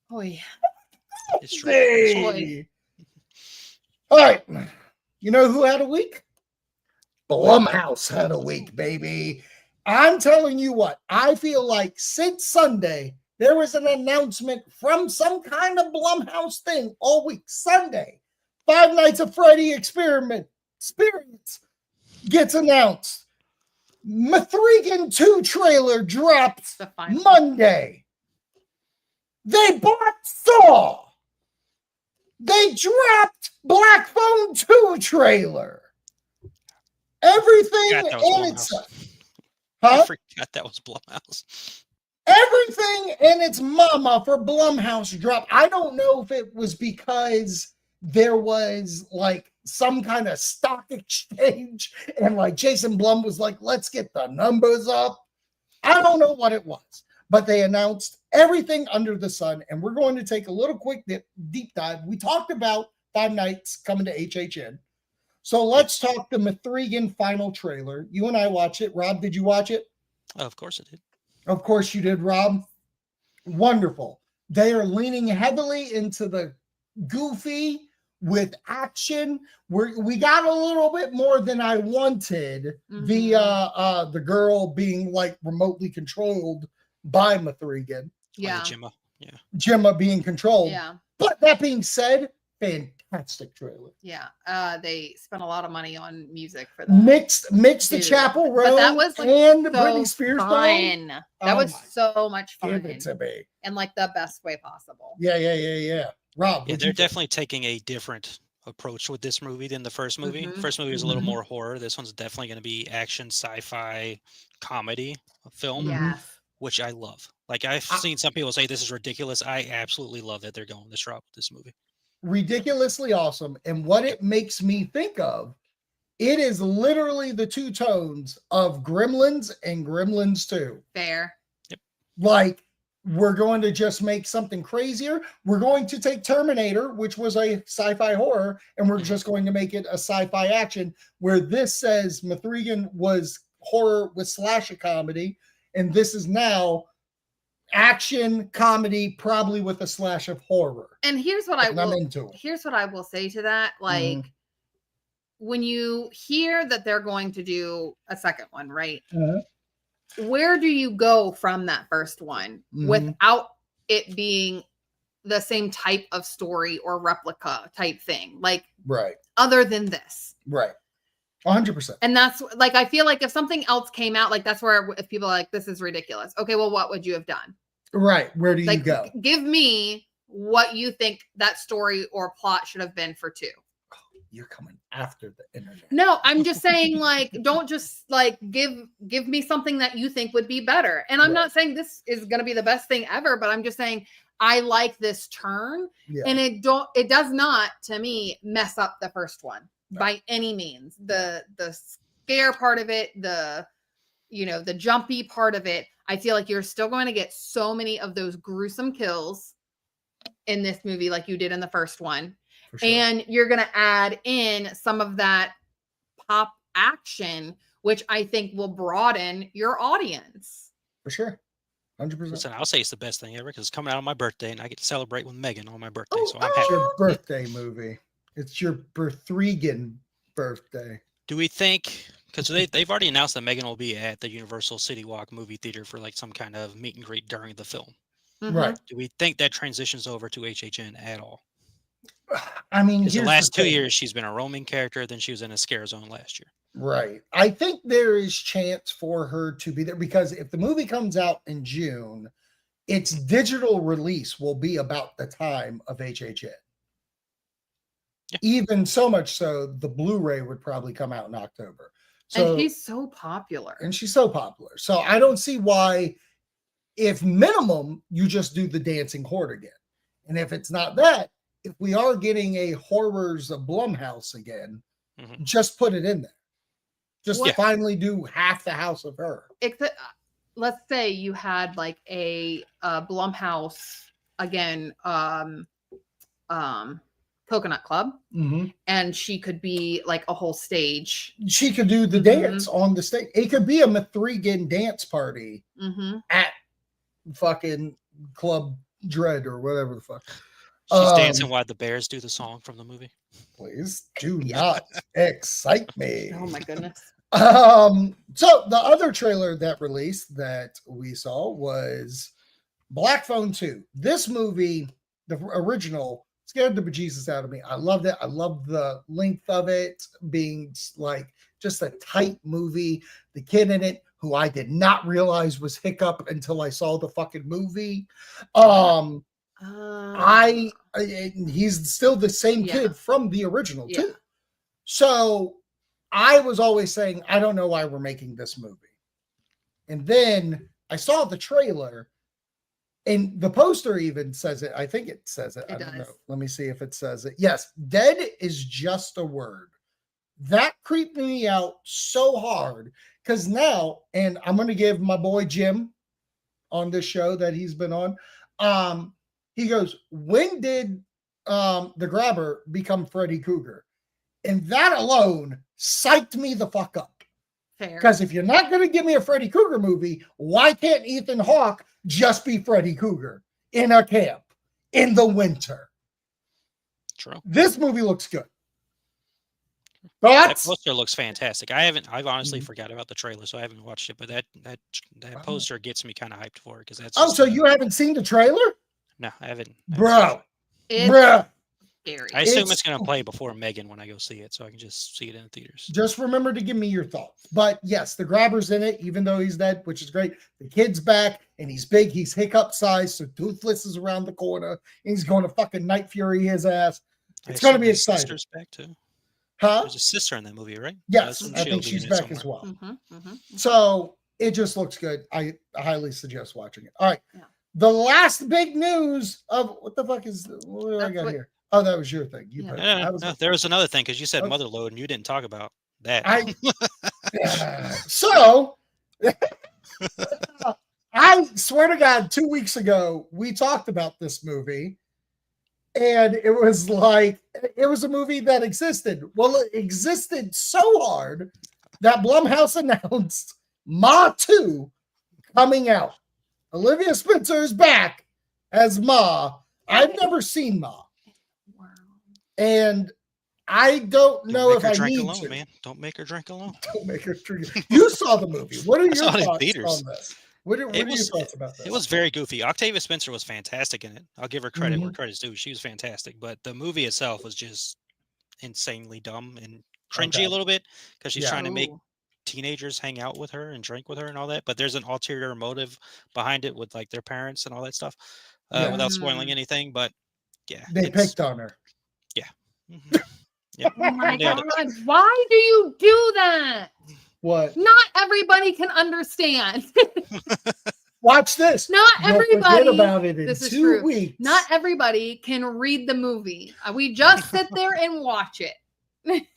Oh, yeah. It's true. Boy. All right. You know who had a week? Blumhouse had a week, baby. I'm telling you what, I feel like since Sunday, there was an announcement from some kind of Blumhouse thing all week. Sunday, Five Nights at Freddy experience gets announced. Mithrigan 2 trailer drops Monday. They bought Saw. They dropped Black Phone 2 trailer. Everything in its I forgot that was Blumhouse. Everything in its mama for Blumhouse dropped. I don't know if it was because there was like some kind of stock exchange and like Jason Blum was like, let's get the numbers up. I don't know what it was, but they announced everything under the sun, and we're going to take a little quick deep dive. We talked about Five Nights coming to HHN. So let's talk the Mithrigan final trailer. You and I watched it. Rob, did you watch it? Of course I did. Of course you did, Rob. Wonderful. They are leaning heavily into the goofy with action. We got a little bit more than I wanted via the girl being like remotely controlled by Mithrigan. Yeah. Gemma. Yeah. Gemma being controlled. Yeah. But that being said, fantastic trailer. Yeah. They spent a lot of money on music for that. Mixed the Dude. Chapel Road But that was like and the so Britney Spears song. fun. That was so much fun. Give it to me. In like the best way possible. Yeah. Rob, Yeah, they're definitely taking a different approach with this movie than the first movie. First movie was a little more horror. This one's definitely going to be action, sci-fi, comedy film, which I love. Like I've seen some people say this is ridiculous. I absolutely love that they're going this route with this movie. Ridiculously awesome. And what it makes me think of, it is literally the two tones of Gremlins and Gremlins 2. Fair. Yep. Like, we're going to just make something crazier. We're going to take Terminator, which was a sci-fi horror, and we're just going to make it a sci-fi action, where this says Mithrigan was horror with slasher comedy, and this is now action comedy, probably with a slash of horror. And here's what here's what I will say to that. Like, when you hear that they're going to do a second one, right? Where do you go from that first one without it being the same type of story or replica type thing? Like, other than this. 100%. And that's like, I feel like if something else came out, like that's where if people are like, this is ridiculous. Okay, well, what would you have done? Right. Where do you go? Give me what you think that story or plot should have been for 2. You're coming after the internet. No, I'm just saying, like, don't just like give me something that you think would be better. And I'm not saying this is going to be the best thing ever, but I'm just saying I like this turn, and it does not, to me, mess up the first one by any means. The scare part of it, the jumpy part of it, I feel like you're still going to get so many of those gruesome kills in this movie, like you did in the first one. Sure. And you're going to add in some of that pop action, which I think will broaden your audience. For sure. 100%. Listen, I'll say it's the best thing ever because it's coming out on my birthday, and I get to celebrate with Megan on my birthday. Oh, So I'm It's happy. your birthday movie. It's your Berthregan birthday. Do we think, because they've already announced that Megan will be at the Universal City Walk movie theater for like some kind of meet and greet during the film? Right. Do we think that transitions over to HHN at all? I mean, Because the here's last 2 thing. years she's been a roaming character, then she was in a scare zone last year. Right. I think there is chance for her to be there because if the movie comes out in June, its digital release will be about the time of HHN. Yeah. Even so much so, the Blu-ray would probably come out in October. So and he's so popular. and she's so popular. So I don't see why, if minimum, you just do the Dancing Horde again. And if it's not that, if we are getting a Horrors of Blumhouse again, just put it in there. Just finally do half the House of Her. Except, let's say you had like a Blumhouse again, Coconut Club, and she could be like a whole stage. She could do the dance on the stage. It could be a Mithrigan dance party at fucking Club Dread or whatever the fuck. She's dancing while the bears do the song from the movie. Please do not excite me. Oh my goodness. So the other trailer that released that we saw was Black Phone 2. This movie, the original, scared the bejesus out of me. I loved it. I loved the length of it being like just a tight movie. The kid in it, who I did not realize was Hiccup until I saw the fucking movie. He's still the same kid from the original too. So I was always saying, I don't know why we're making this movie. And then I saw the trailer, and the poster even says it. I think it says it. I don't know. Let me see if it says it. Yes, dead is just a word. That creeped me out so hard because now, and I'm going to give my boy Jim on this show that he's been on. He goes, when did the grabber become Freddy Krueger? And that alone psyched me the fuck up. Fair. Because if you're not going to give me a Freddy Krueger movie, why can't Ethan Hawke just be Freddy Krueger in a camp in the winter? True. This movie looks good. That Thoughts? poster looks fantastic. I've honestly forgot about the trailer, so I haven't watched it. But that poster gets me kind of hyped for it because that's. So you haven't seen the trailer? No, I haven't. Bro. Scary. I assume it's going to play before Megan when I go see it, so I can just see it in the theaters. Just remember to give me your thoughts. But yes, the grabber's in it, even though he's dead, which is great. The kid's back, and he's big. He's Hiccup size, so Toothless is around the corner. And he's going to fucking Night Fury his ass. It's going to be exciting. Sister's back too. Huh? There's a sister in that movie, right? Yes, I think she's back as well. So it just looks good. I highly suggest watching it. All right. Yeah. The last big news of what the fuck is what do I got here? Oh, that was your thing. You put it. No, there was another thing because you said Motherload and you didn't talk about that. So I swear to God, 2 weeks ago we talked about this movie, and it was like it was a movie that existed. Well, it existed so hard that Blumhouse announced Ma 2 coming out. Olivia Spencer is back as Ma. I've never seen Ma. Wow. And I don't know if I need alone, to. Man. Don't make her drink alone. Don't make her drink. You saw the movie. What are your thoughts on this? What are your thoughts about this? It was very goofy. Octavia Spencer was fantastic in it. I'll give her credit where credit's due. She was fantastic. But the movie itself was just insanely dumb and cringy a little bit because she's trying to make teenagers hang out with her and drink with her and all that, but there's an ulterior motive behind it with like their parents and all that stuff without spoiling anything. But they picked on her. Oh my God, why do you do that? What? Not everybody can understand. Watch this. Not everybody. Forget about it in this is 2 true. weeks. Not everybody can read the movie. We just sit there and watch it.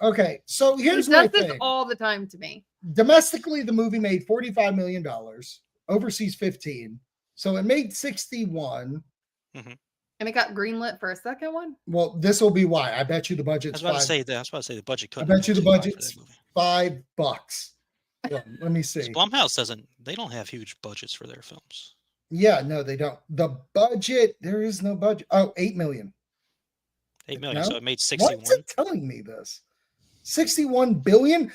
Okay, so here's my thing. This all the time to me. Domestically, the movie made $45 million. Overseas, 15. So it made 61. And it got greenlit for a second one. Well, this will be why. I bet you the budget's I was about to say the budget. I bet you the budget's $5. Yeah, let me see. Blumhouse they don't have huge budgets for their films. Yeah, no, they don't. The budget, there is no budget. Oh, 8 million. 8 million. No? So it made Why 61. is it telling me this? 61 billion?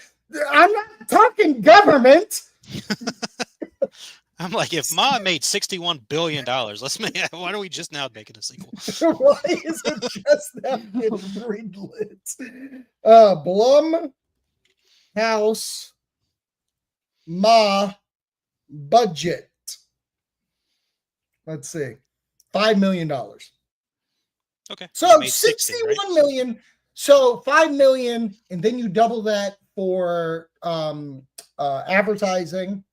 I'm not talking government. I'm like, if Ma made $61 billion, let's make. Why don't we just now make it a sequel? Why is it just now getting greenlit? Blumhouse Ma budget. Let's see. $5 million. Okay. So Made 60, 61 right? million. So 5 million, and then you double that for advertising.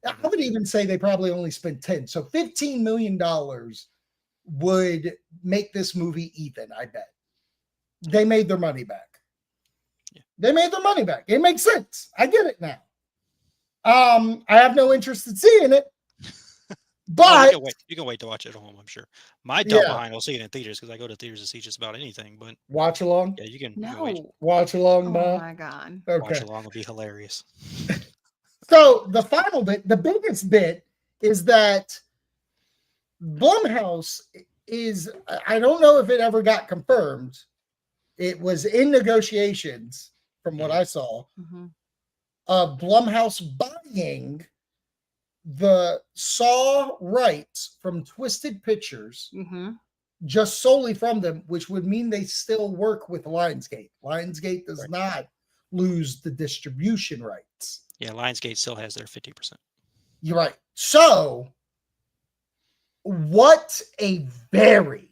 I would even say they probably only spent 10. So $15 million would make this movie even, I bet. They made their money back. Yeah. They made their money back. It makes sense. I get it now. I have no interest in seeing it. But you can wait to watch it at home, I'm sure. My double Yeah. behind will see it in theaters because I go to theaters to see just about anything. But watch along. yeah, you can No. Watch along, Oh Ma. my god. watch Okay. along. Will be hilarious. So the final bit, the biggest bit, is that Blumhouse is, I don't know if it ever got confirmed. It was in negotiations, from what I saw, Mhm. of Blumhouse buying the Saw rights from Twisted Pictures Mhm. just solely from them, which would mean they still work with Lionsgate. Lionsgate does Right. not lose the distribution rights. Yeah, Lionsgate still has their 50%. You're right. So, what a very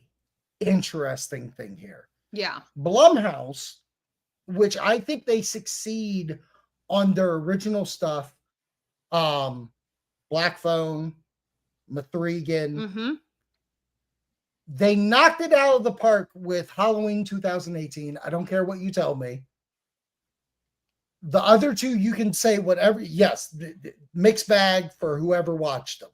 interesting thing here. Yeah. Blumhouse, which I think they succeed on their original stuff, Black Phone, Mithrigan, Mhm. they knocked it out of the park with Halloween 2018. I don't care what you tell me. The other two, you can say whatever. Yes, the mixed bag for whoever watched them.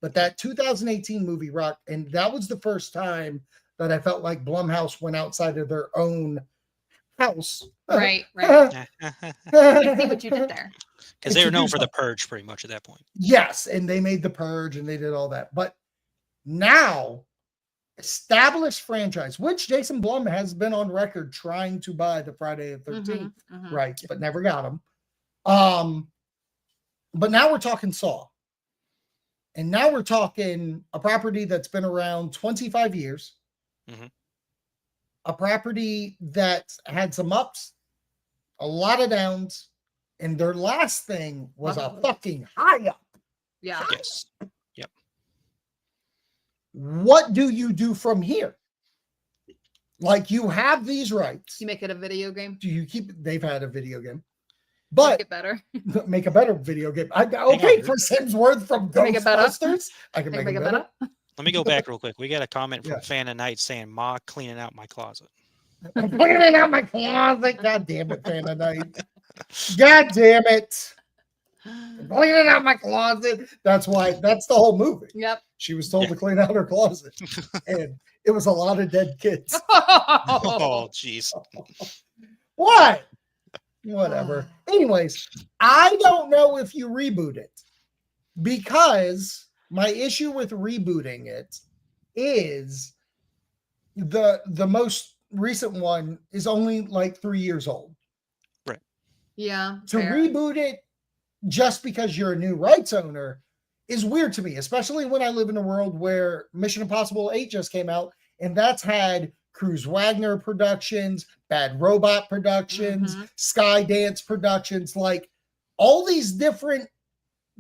But that 2018 movie rocked, and that was the first time that I felt like Blumhouse went outside of their own house. Right. Right. I see what you did there. Because they were known Introduce for the them. Purge pretty much at that point. Yes, and they made The Purge and they did all that. But now, established franchise, which Jason Blum has been on record trying to buy the Friday the 13th Mhm. rights, but never got them. But now we're talking Saw. And now we're talking a property that's been around 25 years. Mhm. A property that had some ups, a lot of downs, and their last thing was a fucking high up. Yeah. Yes. Yep. What do you do from here? Like, you have these rights. You make it a video game. Do you keep? They've had a video game, Make but it better. make a better video game. Okay, on, Chris Hemsworth from Make it better. Ghostbusters. I can make it better. Let me go back real quick. We got a comment from Yeah. Fan of Night saying, Ma cleaning out my closet. I'm cleaning out my closet. God damn it, Fan of Night. God damn it. I'm cleaning out my closet. That's why. That's the whole movie. Yep. She was told Yeah. to clean out her closet, and it was a lot of dead kids. Oh, jeez. What? Whatever. Anyways, I don't know if you reboot it, because my issue with rebooting it is the most recent one is only like 3 years old. Yeah. To fair. reboot it just because you're a new rights owner is weird to me, especially when I live in a world where Mission Impossible 8 just came out, and that's had Cruz Wagner Productions, Bad Robot Productions, Mhm. Skydance Productions, like all these different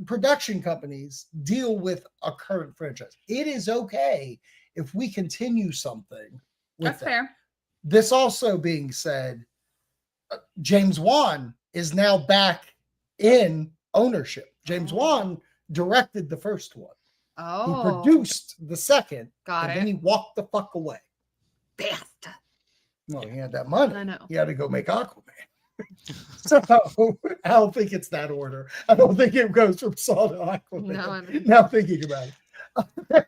production companies deal with a current franchise. It is okay if we continue something with That's that. fair. This also being said, James Wan is now back in ownership. James Oh. Wan directed the first one. Oh. He produced the second, Got and then it. he walked the fuck away. Bastard. Well, he had that money. I know. He had to go make Aquaman. So I don't think it's that order. I don't think it goes from Saw to Aquaman. No, I mean- Now thinking about it.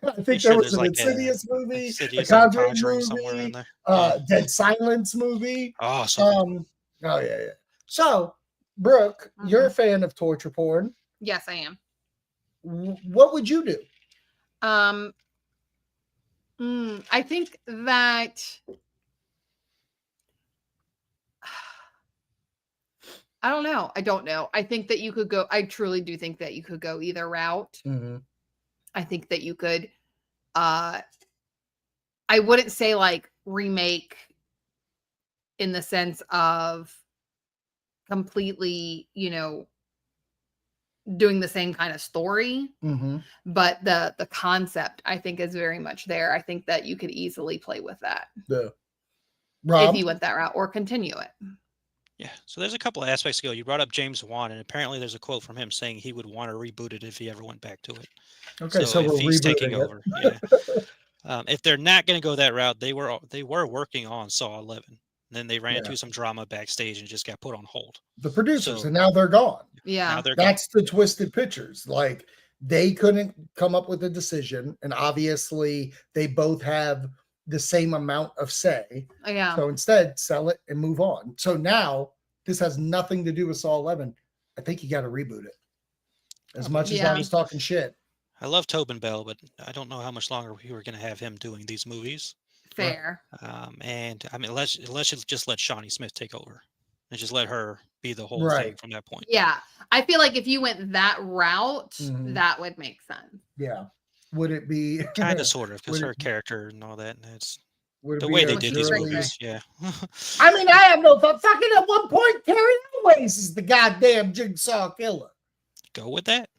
I think sure there was there's an like Insidious movie, Insidious a and Conjuring Conjuring somewhere in movie, there. Dead Silence movie. Oh, so good. Oh yeah. So, Brooke, you're a fan of torture porn. Yes, I am. What would you do? I think that I don't know. I don't know. I think that you could go. I truly do think that you could go either route. Mm-hmm. I think that you could. I wouldn't say like remake in the sense of completely, doing the same kind of story, Mm-hmm. but the concept I think is very much there. I think that you could easily play with that Yeah. Rob? if you went that route or continue it. Yeah, so there's a couple of aspects to go. You brought up James Wan, and apparently there's a quote from him saying he would want to reboot it if he ever went back to it. Okay, so if we're he's rebooting taking it. over, yeah. If they're not going to go that route, they were working on Saw 11. Then they ran into some drama backstage and just got put on hold. The producers, So- and now they're gone. Yeah. Now they're gone. That's the twisted pictures. Like they couldn't come up with a decision, and obviously they both have the same amount of say. Yeah. So instead, sell it and move on. So now this has nothing to do with Saw 11. I think you got to reboot it. As much as I was talking shit. I love Tobin Bell, but I don't know how much longer we were going to have him doing these movies. Fair. And I mean, let's just let Shawnee Smith take over and just let her be the whole thing from that point. Yeah. I feel like if you went that route, Mhm. that would make sense. Yeah. Would it be Kind of, sort of, because Would her it- character and all that, and it's would it the be way a they did these Shirley- movies. Yeah. I mean, I have no thought. Fucking at one point, Carrie Elways is the goddamn Jigsaw killer. Go with that.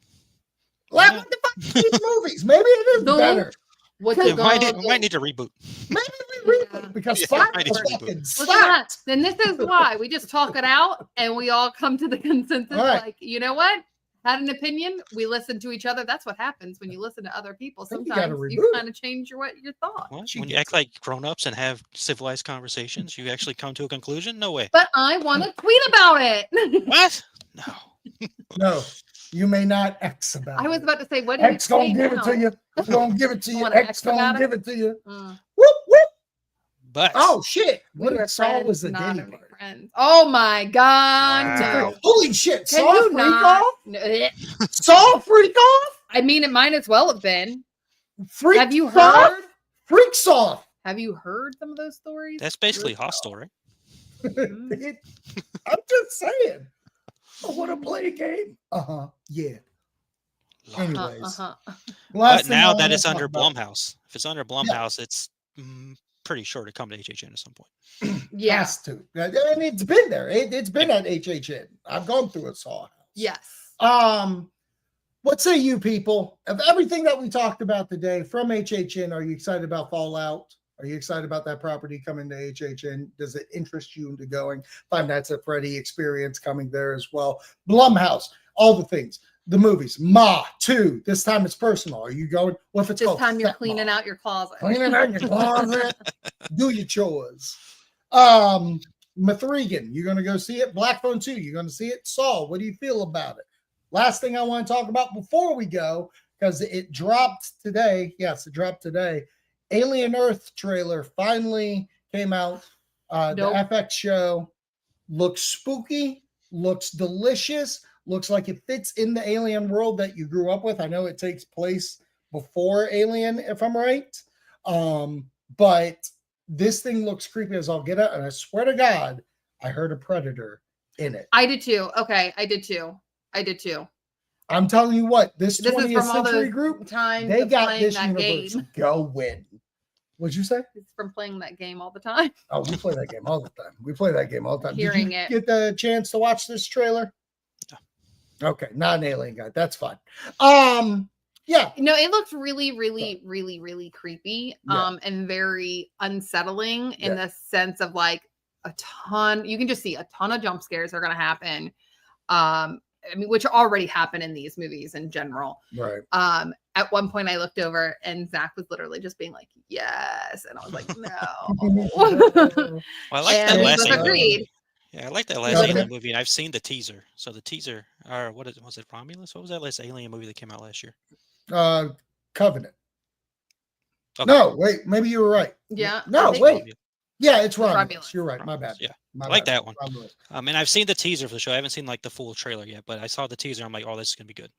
Like, Yeah. what the fuck are these movies? Maybe it is No. better. What's Yeah, it We might, called? we might need to reboot. Maybe we reboot it because Yeah, Fox might need was to reboot. fucking Look at that. slapped. Then this is why we just talk it out and we all come to the consensus All right. like, you know what? Had an opinion, we listen to each other. That's what happens when you listen to other people. I think you gotta Sometimes reboot you it. kind of change your thought. What? She When you gets act like grown-ups and have civilized conversations, you actually come to a conclusion? No way. But I want to tweet about it. What? No. No, you may not X about I was it. about to say, what do you X gonna say give now? it to you. X gonna give it to You you. wanna X X about gonna it? give it to you. Mm. Whoop whoop. But Oh shit! What We were if Saw friends, was the not Diddy part? friends. Oh my god! Wow. No. Holy shit! Can Saw you freak not? off? No. Saw freak off? I mean, it might as well have been. Freak Have you off? heard? Freaks off. Have you heard some of those stories? that's basically hostile, right? I'm just saying. I want to play a game. Yeah. Lord. Anyways. Uh-huh. Last But thing I now wanna that it's talk under about- Blumhouse, if it's under Blumhouse, it's pretty sure to come to HHN at some point. Yeah. Has to. I mean, it's been there. It's been at HHN. I've gone through a Saw house. Yes. What say you people? Of everything that we talked about today from HHN, are you excited about Fallout? Are you excited about that property coming to HHN? Does it interest you into going? Five Nights at Freddy experience coming there as well. Blumhouse, all the things. The movies. Ma 2. This time it's personal. Are you going? What if it's This called time you're Stepmom? cleaning out your closet. Cleaning out your closet. Do your chores. Mithrigan, you're going to go see it. Black Phone 2, you're going to see it. Saul, what do you feel about it? Last thing I want to talk about before we go, because it dropped today. Yes, it dropped today. Alien Earth trailer finally came out. Nope. The FX show looks spooky, looks delicious, looks like it fits in the alien world that you grew up with. I know it takes place before Alien, if I'm right. But this thing looks creepy as all get out, and I swear to God, I heard a predator in it. I did too. Okay, I did too. I'm telling you what, this This is 20th from all century the group, time they of got playing this that universe game. going. What'd you say? It's from playing that game all the time. Oh, we play that game all the time. We play that game all the time. Hearing Did you it. get the chance to watch this trailer? Okay, not an alien guy. That's fine. Yeah. No, it looks really, really, really, really creepy. Yeah. And very unsettling in Yeah. the sense of like you can just see a ton of jump scares are gonna happen. I mean, which already happen in these movies in general. Right. At one point I looked over and Zach was literally just being like, yes. And I was like, no. Well, I like And that we last both Alien agreed. movie. Yeah, I like that last Yeah. Alien movie, and I've seen the teaser. So the teaser, or was it Romulus? What was that last Alien movie that came out last year? Covenant. Okay. No, wait, maybe you were right. Yeah. No, I think- wait. Yeah, it's Romulus. Romulus. You're right. My bad. Yeah, My I like bad. that one. Romulus. And I've seen the teaser for the show. I haven't seen like the full trailer yet, but I saw the teaser. I'm like, oh, this is gonna be good.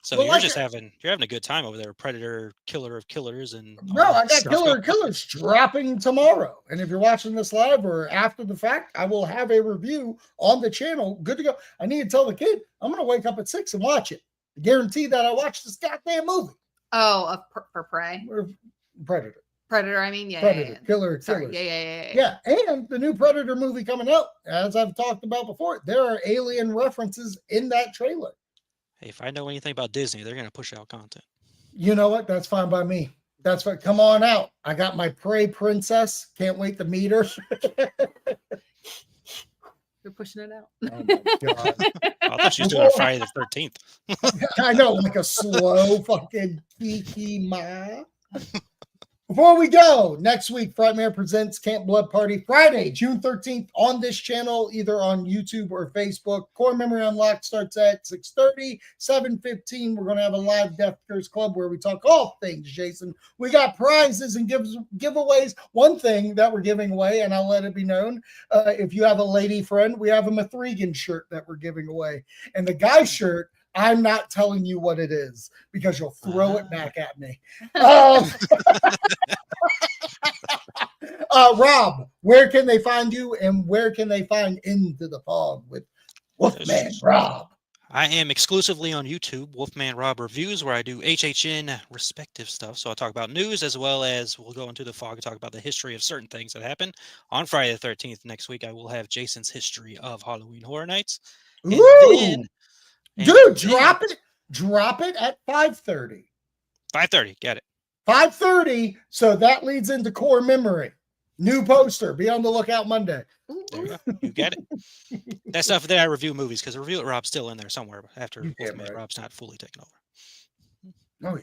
So Well, you're like just having a good time over there, Predator, Killer of Killers, and all Bro, that I got stuff Killer going on. Killers dropping tomorrow. And if you're watching this live or after the fact, I will have a review on the channel. Good to go. I need to tell the kid I'm going to wake up at 6 and watch it. I guarantee that I watch this goddamn movie. Oh, for Prey. Or Predator. Predator, I mean, yeah. Predator. Yeah. Killer Sorry. Killers. Yeah. Yeah, and the new Predator movie coming out, as I've talked about before, there are alien references in that trailer. Hey, if I know anything about Disney, they're gonna push out content. You know what? That's fine by me. That's what. Come on out. I got my prey princess. Can't wait to meet her. You're pushing it out. Oh my God. I thought she was doing it Friday the 13th. I know, like a slow fucking Kiki Ma. Before we go, next week, Frightmare presents Camp Blood Party, Friday, June 13th, on this channel, either on YouTube or Facebook. Core Memory Unlocked starts at 6:30, 7:15. We're going to have a live Death Curse Club where we talk all things Jason. We got prizes and giveaways. One thing that we're giving away, and I'll let it be known, if you have a lady friend, we have a Mithrigan shirt that we're giving away. And the guy shirt, I'm not telling you what it is because you'll throw it back at me. Rob, where can they find you and where can they find Into the Fog with Wolfman Rob? I am exclusively on YouTube, Wolfman Rob Reviews, where I do HHN respective stuff. So I'll talk about news as well as we'll go into the fog and talk about the history of certain things that happen. On Friday the 13th next week, I will have Jason's history of Halloween Horror Nights. Dude, drop it at 5:30. 5:30, got it. 5:30. So that leads into Core Memory. New poster. Be on the lookout Monday. There you go. You get it. That stuff that I review movies because the review at Rob's still in there somewhere after Wolfman Rob's not fully taken over. Oh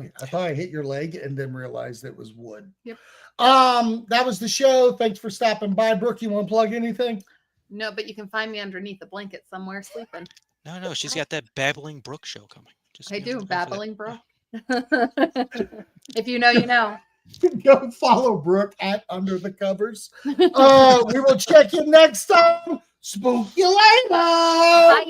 yeah. I thought I hit your leg and then realized it was wood. Yep. That was the show. Thanks for stopping by. Brooke, you want to plug anything? No, but you can find me underneath a blanket somewhere sleeping. No, she's got that Babbling Brook show coming. I do, Babbling Brook. If you know, you know. Go follow Brooke at Under the Covers. We will check you next time. Spook you later. Bye.